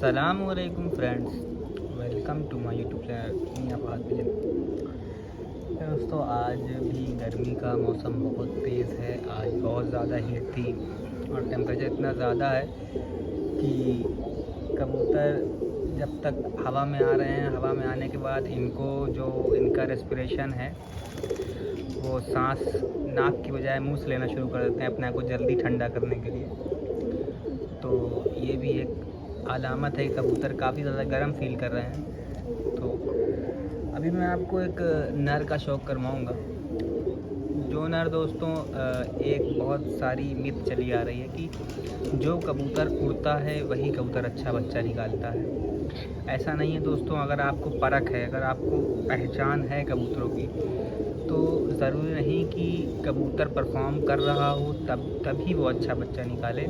अस्सलामुअलैकुम friends, welcome to my YouTube channel Miyan Fahad Bijan. दोस्तों, आज भी गर्मी का मौसम बहुत तेज़ है। आज बहुत ज़्यादा हीट थी और टेम्परेचर इतना ज़्यादा है कि कबूतर जब तक हवा में आ रहे हैं, हवा में आने के बाद इनको जो इनका रेस्पिरेशन है वो सांस नाक की बजाय मुंह से लेना शुरू कर देते हैं अपने आप को जल्दी ठंडा करने के लिए। तो ये भी एक अलामत है कि कबूतर काफ़ी ज़्यादा गर्म फील कर रहे हैं। तो अभी मैं आपको एक नर का शौक़ करवाऊँगा। जो नर दोस्तों, एक बहुत सारी मिथ चली आ रही है कि जो कबूतर उड़ता है वही कबूतर अच्छा बच्चा निकालता है। ऐसा नहीं है दोस्तों। अगर आपको परख है, अगर आपको पहचान है कबूतरों की, तो ज़रूरी नहीं कि कबूतर परफॉर्म कर रहा हो तभी वो अच्छा बच्चा निकाले।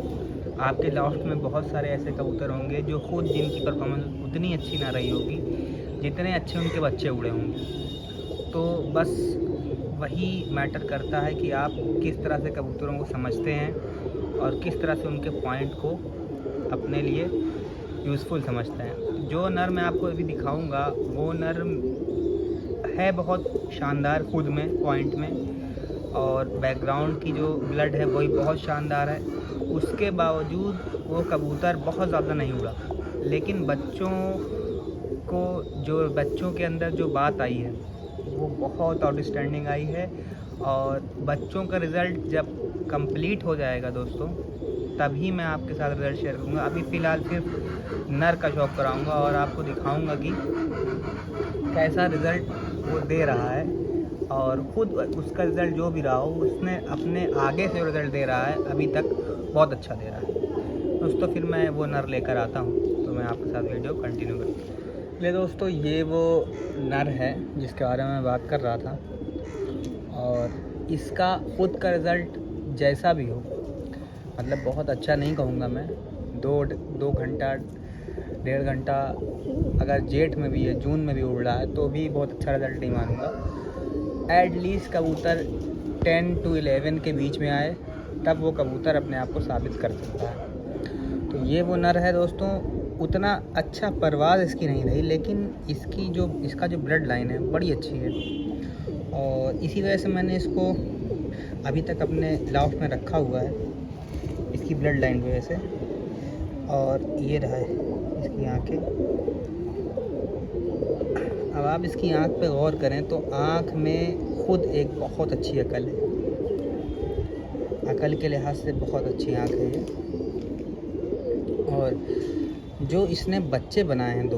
आपके लॉफ्ट में बहुत सारे ऐसे कबूतर होंगे जो खुद जिनकी परफॉर्मेंस उतनी अच्छी ना रही होगी जितने अच्छे उनके बच्चे उड़े होंगे। तो बस वही मैटर करता है कि आप किस तरह से कबूतरों को समझते हैं और किस तरह से उनके पॉइंट को अपने लिए यूज़फुल समझते हैं। जो नर मैं आपको अभी दिखाऊंगा वो नर है बहुत शानदार खुद में, पॉइंट में, और बैकग्राउंड की जो ब्लड है वही बहुत शानदार है। उसके बावजूद वो कबूतर बहुत ज़्यादा नहीं उड़ा, लेकिन बच्चों के अंदर जो बात आई है वो बहुत आउटस्टैंडिंग आई है। और बच्चों का रिज़ल्ट जब कंप्लीट हो जाएगा दोस्तों, तभी मैं आपके साथ रिज़ल्ट शेयर करूँगा। अभी फ़िलहाल सिर्फ नर का शौक़ कराऊँगा और आपको दिखाऊँगा कि कैसा रिज़ल्ट वो दे रहा है। और ख़ुद उसका रिज़ल्ट जो भी रहा हो, उसने अपने आगे से रिज़ल्ट दे रहा है अभी तक बहुत अच्छा दे रहा है दोस्तों। फिर मैं वो नर लेकर आता हूँ तो मैं आपके साथ वीडियो कंटिन्यू करूँगा। ले दोस्तों, ये वो नर है जिसके बारे में मैं बात कर रहा था। और इसका ख़ुद का रिज़ल्ट जैसा भी हो, मतलब बहुत अच्छा नहीं कहूँगा मैं। दो घंटा 1.5 घंटा अगर जेठ में भी है, जून में भी उड़ रहा है तो भी बहुत अच्छा रिज़ल्ट नहीं मानूंगा। एटलीस्ट कबूतर 10 to 11 के बीच में आए तब वो कबूतर अपने आप को साबित कर सकता है। तो ये वो नर है दोस्तों। उतना अच्छा परवाज़ इसकी नहीं रही, लेकिन इसका जो ब्लड लाइन है बड़ी अच्छी है। और इसी वजह से मैंने इसको अभी तक अपने लॉफ्ट में रखा हुआ है, इसकी ब्लड लाइन की वजह से। और ये रहा है इसकी आँखें। अब आप इसकी आँख पे गौर करें तो आँख में खुद एक बहुत अच्छी अकल है। अकल के लिहाज से बहुत अच्छी आँख है ये। और जो इसने बच्चे बनाए हैं, 2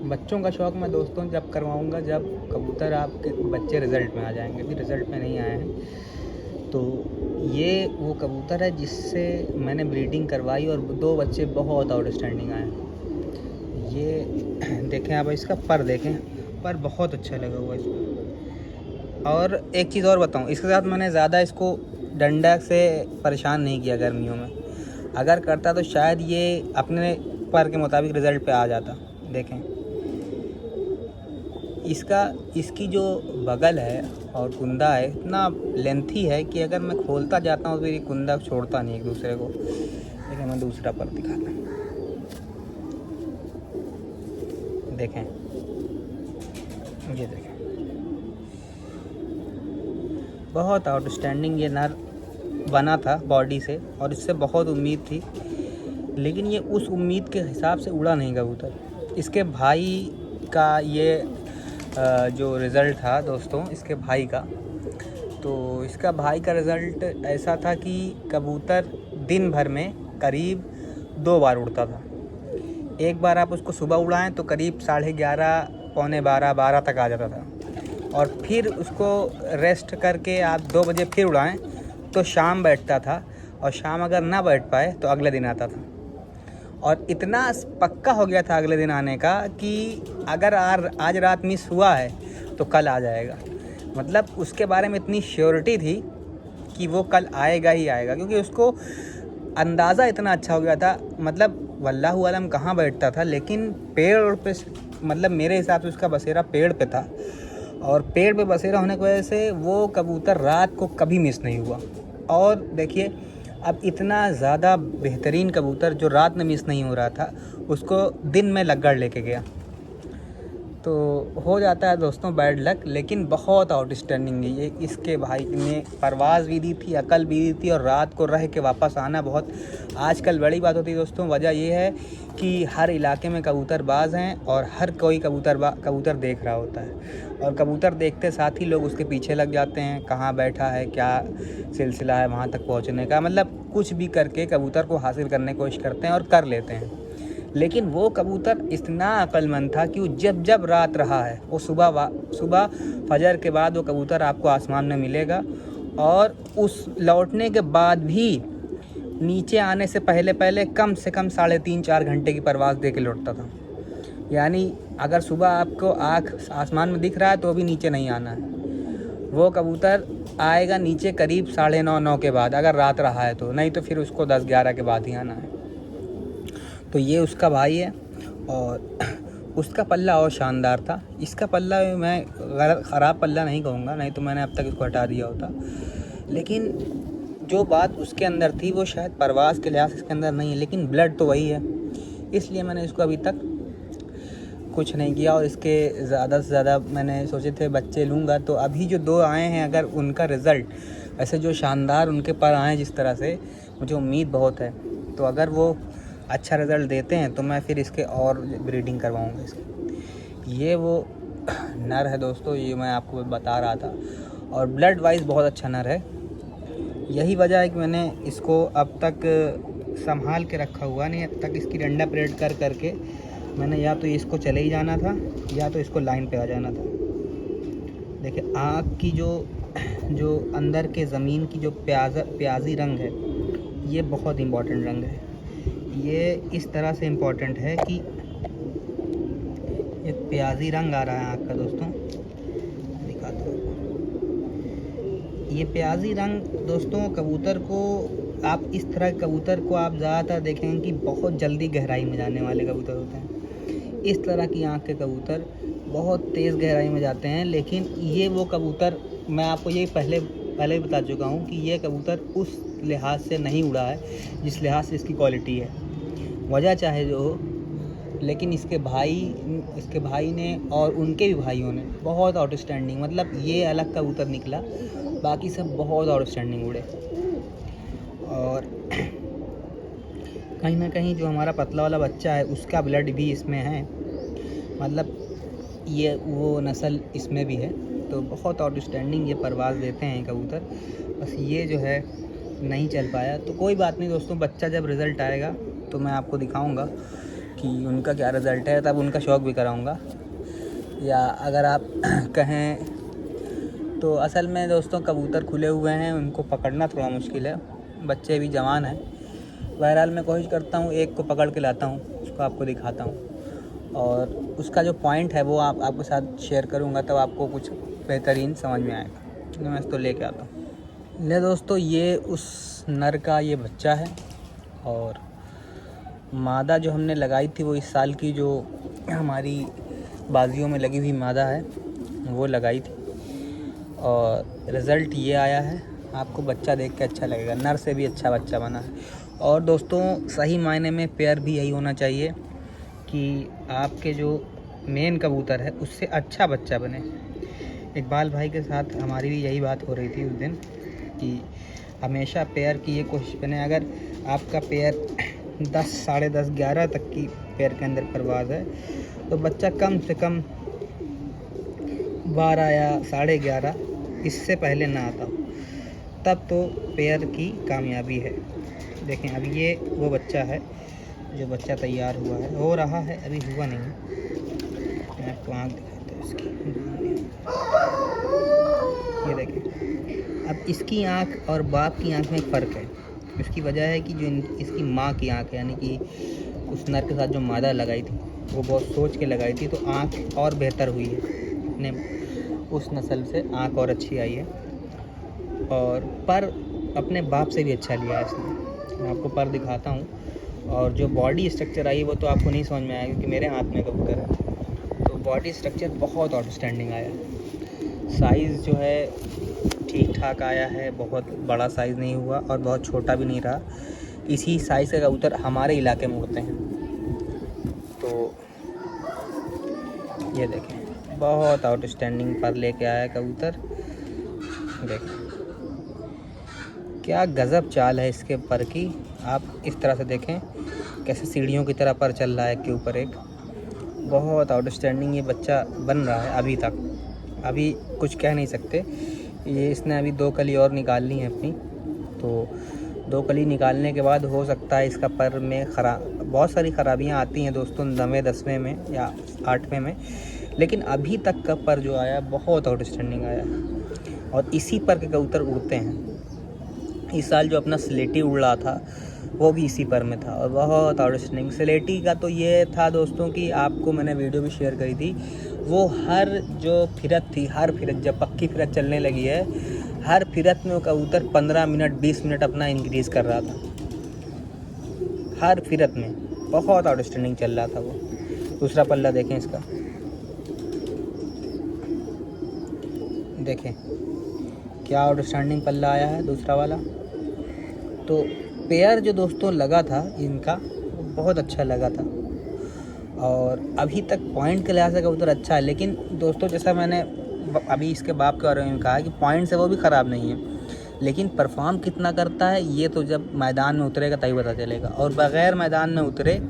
बच्चों का शौक़ मैं दोस्तों जब करवाऊँगा जब कबूतर आपके बच्चे रिज़ल्ट में आ जाएंगे। भी रिज़ल्ट में नहीं आए हैं। तो ये वो कबूतर है जिससे मैंने ब्रीडिंग करवाई और 2 बच्चे बहुत आउटस्टैंडिंग आए। ये देखें आप, इसका पर देखें, पर बहुत अच्छा लगा हुआ इसको। और एक चीज़ और बताऊं, इसके साथ मैंने ज़्यादा इसको डंडा से परेशान नहीं किया गर्मियों में। अगर करता तो शायद ये अपने पर के मुताबिक रिज़ल्ट पे आ जाता। देखें इसकी जो बगल है और कुंदा है इतना लेंथी है कि अगर मैं खोलता जाता हूँ तो ये कुंदा छोड़ता नहीं एक दूसरे को। देखें, मैं दूसरा पर दिखाता हूँ। देखें, ये देखें, बहुत आउटस्टैंडिंग ये नर बना था बॉडी से और इससे बहुत उम्मीद थी, लेकिन ये उस उम्मीद के हिसाब से उड़ा नहीं कबूतर। इसके भाई का ये जो रिज़ल्ट था दोस्तों, इसके भाई का, तो इसका भाई का रिज़ल्ट ऐसा था कि कबूतर दिन भर में करीब 2 बार उड़ता था। एक बार आप उसको सुबह उड़ाएं तो करीब 11:30 पौने 12 तक आ जाता था। और फिर उसको रेस्ट करके आप 2 बजे फिर उड़ाएं तो शाम बैठता था। और शाम अगर ना बैठ पाए तो अगले दिन आता था। और इतना पक्का हो गया था अगले दिन आने का कि अगर आज रात मिस हुआ है तो कल आ जाएगा। मतलब उसके बारे में इतनी श्योरिटी थी कि वो कल आएगा ही आएगा, क्योंकि उसको अंदाज़ा इतना अच्छा हो गया था। मतलब वल्लाहु आलम कहाँ बैठता था, लेकिन पेड़ पे, मतलब मेरे हिसाब से उसका बसेरा पेड़ पे था। और पेड़ पे बसेरा होने की वजह से वो कबूतर रात को कभी मिस नहीं हुआ। और देखिए, अब इतना ज़्यादा बेहतरीन कबूतर जो रात में मिस नहीं हो रहा था, उसको दिन में लग्गड़ लेके गया। तो हो जाता है दोस्तों बैड लक, लेकिन बहुत आउटस्टैंडिंग है ये। इसके भाई ने परवाज़ भी दी थी, अकल भी दी थी, और रात को रह के वापस आना बहुत आजकल बड़ी बात होती है दोस्तों। वजह ये है कि हर इलाके में कबूतरबाज हैं और हर कोई कबूतर देख रहा होता है, और कबूतर देखते साथ ही लोग उसके पीछे लग जाते हैं, कहाँ बैठा है, क्या सिलसिला है वहाँ तक पहुँचने का, मतलब कुछ भी करके कबूतर को हासिल करने की कोशिश करते हैं और कर लेते हैं। लेकिन वो कबूतर इतना अक्लमंद था कि वो जब रात रहा है, वो सुबह फजर के बाद वो कबूतर आपको आसमान में मिलेगा, और उस लौटने के बाद भी नीचे आने से पहले कम से कम 3.5-4 घंटे की परवाज़ दे के लौटता था। यानी अगर सुबह आपको आँख आसमान में दिख रहा है तो भी नीचे नहीं आना है। वो कबूतर आएगा नीचे करीब 9:30-9 के बाद, अगर रात रहा है तो, नहीं तो फिर उसको 10-11 के बाद ही आना है। तो ये उसका भाई है, और उसका पल्ला और शानदार था। इसका पल्ला मैं ख़राब पल्ला नहीं कहूँगा, नहीं तो मैंने अब तक इसको हटा दिया होता। लेकिन जो बात उसके अंदर थी वो शायद परवाज़ के लिहाज से इसके अंदर नहीं है, लेकिन ब्लड तो वही है, इसलिए मैंने इसको अभी तक कुछ नहीं किया। और इसके ज़्यादा से ज़्यादा मैंने सोचे थे बच्चे लूँगा, तो अभी जो 2 आए हैं, अगर उनका रिज़ल्ट ऐसे जो शानदार उनके पर आए जिस तरह से, मुझे उम्मीद बहुत है। तो अगर वो अच्छा रिज़ल्ट देते हैं तो मैं फिर इसके और ब्रीडिंग करवाऊँगा इसकी। ये वो नर है दोस्तों, ये मैं आपको बता रहा था, और ब्लड वाइज बहुत अच्छा नर है। यही वजह है कि मैंने इसको अब तक संभाल के रखा हुआ नहीं। अब तक इसकी डंडा परेड कर करके मैंने या तो इसको चले ही जाना था, या तो इसको लाइन पे आ जाना था। देखिए आँख की जो अंदर के ज़मीन की जो प्याजी रंग है, ये बहुत इम्पॉर्टेंट रंग है। ये इस तरह से इम्पॉर्टेंट है कि ये प्याजी रंग आ रहा है आँख का दोस्तों, दिखाता हूँ। ये प्याजी रंग दोस्तों कबूतर को, आप इस तरह के कबूतर को आप ज़्यादातर देखेंगे कि बहुत जल्दी गहराई में जाने वाले कबूतर होते हैं। इस तरह की आँख के कबूतर बहुत तेज़ गहराई में जाते हैं। लेकिन ये वो कबूतर, मैं आपको ये पहले ही बता चुका हूँ कि ये कबूतर उस लिहाज से नहीं उड़ा है जिस लिहाज से इसकी क्वालिटी है। वजह चाहे जो हो, लेकिन इसके भाई ने और उनके भी भाइयों ने बहुत आउटस्टैंडिंग, मतलब ये अलग कबूतर निकला, बाकी सब बहुत आउटस्टैंडिंग उड़े। और कहीं ना कहीं जो हमारा पतला वाला बच्चा है उसका ब्लड भी इसमें है, मतलब ये वो नस्ल इसमें भी है। तो बहुत आउटस्टैंडिंग ये परवाज़ देते हैं कबूतर। बस ये जो है नहीं चल पाया, तो कोई बात नहीं दोस्तों, बच्चा जब रिज़ल्ट आएगा तो मैं आपको दिखाऊंगा कि उनका क्या रिज़ल्ट है, तब उनका शौक़ भी कराऊंगा। या अगर आप कहें तो असल में दोस्तों कबूतर खुले हुए हैं, उनको पकड़ना थोड़ा मुश्किल है, बच्चे भी जवान हैं। बहरहाल मैं कोशिश करता हूँ, एक को पकड़ के लाता हूँ, उसको आपको दिखाता हूँ, और उसका जो पॉइंट है वो आपके साथ शेयर करूँगा, तब आपको कुछ बेहतरीन समझ में आएगा। मैं इसको लेके आता हूँ। ले दोस्तों, ये उस नर का ये बच्चा है, और मादा जो हमने लगाई थी वो इस साल की जो हमारी बाजियों में लगी हुई मादा है वो लगाई थी, और रिज़ल्ट ये आया है। आपको बच्चा देख के अच्छा लगेगा, नर से भी अच्छा बच्चा बना है। और दोस्तों सही मायने में पेयर भी यही होना चाहिए कि आपके जो मेन कबूतर है उससे अच्छा बच्चा बने। इकबाल भाई के साथ हमारी भी यही बात हो रही थी उस दिन कि हमेशा पेयर की ये कोशिश करें। अगर आपका पेयर 10, साढ़े 10, 11 तक की पेयर के अंदर परवाज़ है तो बच्चा कम से कम 12 या 11:30 इससे पहले ना आता हो, तब तो पेयर की कामयाबी है। देखें अभी ये वो बच्चा है जो बच्चा तैयार हुआ है, हो रहा है, अभी हुआ नहीं है। मैं आपको आँख दिखाता हूँ इसकी, ये देखें। अब इसकी आँख और बाप की आँख में फ़र्क है। इसकी वजह है कि जो इसकी माँ की आँख है, यानी कि उस नर के साथ जो मादा लगाई थी वो बहुत सोच के लगाई थी, तो आँख और बेहतर हुई है। अपने उस नस्ल से आँख और अच्छी आई है, और पर अपने बाप से भी अच्छा लिया है इसने। मैं आपको पर दिखाता हूँ, और जो बॉडी स्ट्रक्चर आई वो तो आपको नहीं समझ में आएगा क्योंकि मेरे हाथ में कबूतर है। तो बॉडी स्ट्रक्चर बहुत आउटस्टैंडिंग आया। साइज़ जो है ठीक ठाक आया है, बहुत बड़ा साइज़ नहीं हुआ और बहुत छोटा भी नहीं रहा। इसी साइज़ के कबूतर हमारे इलाके में उड़ते हैं। तो ये देखें, बहुत आउटस्टैंडिंग पर लेके आया कबूतर। देखें क्या गज़ब चाल है इसके पर की। आप इस तरह से देखें कैसे सीढ़ियों की तरह पर चल रहा है एक के ऊपर एक। बहुत आउटस्टैंडिंग ये बच्चा बन रहा है अभी तक। अभी कुछ कह नहीं सकते। ये इसने अभी 2 कली और निकालनी है अपनी। तो 2 कली निकालने के बाद हो सकता है इसका पर में बहुत सारी ख़राबियाँ आती हैं दोस्तों 9वें 10वें में या 8वें में। लेकिन अभी तक का पर जो आया बहुत आउटस्टैंडिंग आया है और इसी पर के कबूतर उड़ते हैं। इस साल जो अपना स्लेटी उड़ रहा था वो भी इसी पर में था और बहुत आउटस्टैंडिंग। स्लेटी का तो ये था दोस्तों कि आपको मैंने वीडियो भी शेयर करी थी, वो हर जो फिरत थी, हर फिरत जब पक्की फिरत चलने लगी है, हर फिरत में वो कबूतर 15 मिनट 20 मिनट अपना इंक्रीज़ कर रहा था। हर फिरत में बहुत आउटस्टैंडिंग चल रहा था वो। दूसरा पल्ला देखें इसका, देखें क्या आउटस्टैंडिंग पल्ला आया है दूसरा वाला। तो पेयर जो दोस्तों लगा था इनका वो बहुत अच्छा लगा था और अभी तक पॉइंट के लिहाज से कबूतर अच्छा है। लेकिन दोस्तों जैसा मैंने अभी इसके बाप के बारे में कहा कि पॉइंट से वो भी ख़राब नहीं है, लेकिन परफॉर्म कितना करता है ये तो जब मैदान में उतरेगा तभी पता चलेगा। और बग़ैर मैदान में उतरे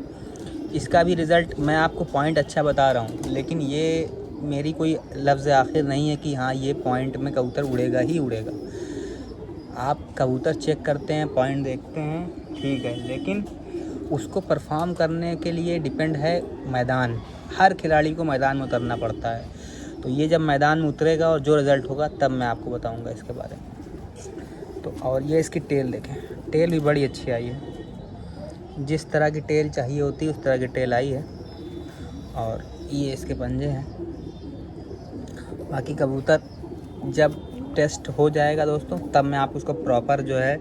इसका भी रिज़ल्ट, मैं आपको पॉइंट अच्छा बता रहा हूँ लेकिन ये मेरी कोई लफ्ज़ आखिर नहीं है कि हाँ ये पॉइंट में कबूतर उड़ेगा ही उड़ेगा। आप कबूतर चेक करते हैं, पॉइंट देखते हैं, ठीक है, लेकिन उसको परफॉर्म करने के लिए डिपेंड है मैदान। हर खिलाड़ी को मैदान में उतरना पड़ता है। तो ये जब मैदान में उतरेगा और जो रिज़ल्ट होगा तब मैं आपको बताऊंगा इसके बारे में। तो और ये इसकी टेल देखें, टेल भी बड़ी अच्छी आई है। जिस तरह की टेल चाहिए होती है उस तरह की टेल आई है। और ये इसके पंजे हैं। बाकी कबूतर जब टेस्ट हो जाएगा दोस्तों तब मैं आपको उसको प्रॉपर जो है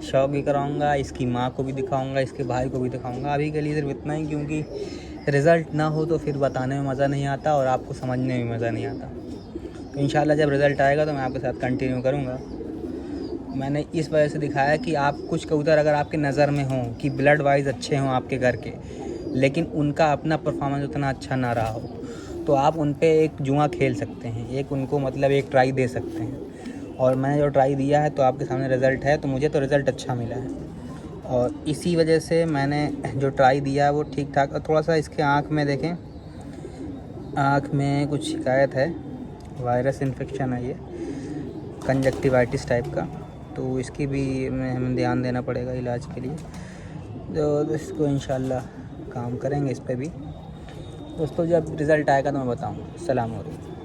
शौक भी कराऊंगा, इसकी माँ को भी दिखाऊंगा, इसके भाई को भी दिखाऊंगा। अभी के लिए सिर्फ इतना ही, क्योंकि रिज़ल्ट ना हो तो फिर बताने में मज़ा नहीं आता और आपको समझने में मज़ा नहीं आता। तो इंशाल्लाह जब रिज़ल्ट आएगा तो मैं आपके साथ कंटिन्यू करूँगा। मैंने इस वजह से दिखाया कि आप कुछ कबूतर अगर आपके नज़र में हों कि ब्लड वाइज अच्छे हों आपके घर के, लेकिन उनका अपना परफॉर्मेंस उतना अच्छा ना रहा हो, तो आप उन पे एक जुआ खेल सकते हैं, एक उनको मतलब एक ट्राई दे सकते हैं। और मैंने जो ट्राई दिया है तो आपके सामने रिज़ल्ट है, तो मुझे तो रिज़ल्ट अच्छा मिला है। और इसी वजह से मैंने जो ट्राई दिया है वो ठीक ठाक। और थोड़ा सा इसके आँख में देखें, आँख में कुछ शिकायत है, वायरस इन्फेक्शन है ये, कंजक्टिवाइटिस टाइप का। तो इसकी भी हमें ध्यान देना पड़ेगा इलाज के लिए। तो इसको इंशाल्लाह काम करेंगे इस पे भी दोस्तों। जब रिज़ल्ट आएगा तो मैं बताऊँगा। अस्सलाम वालेकुम।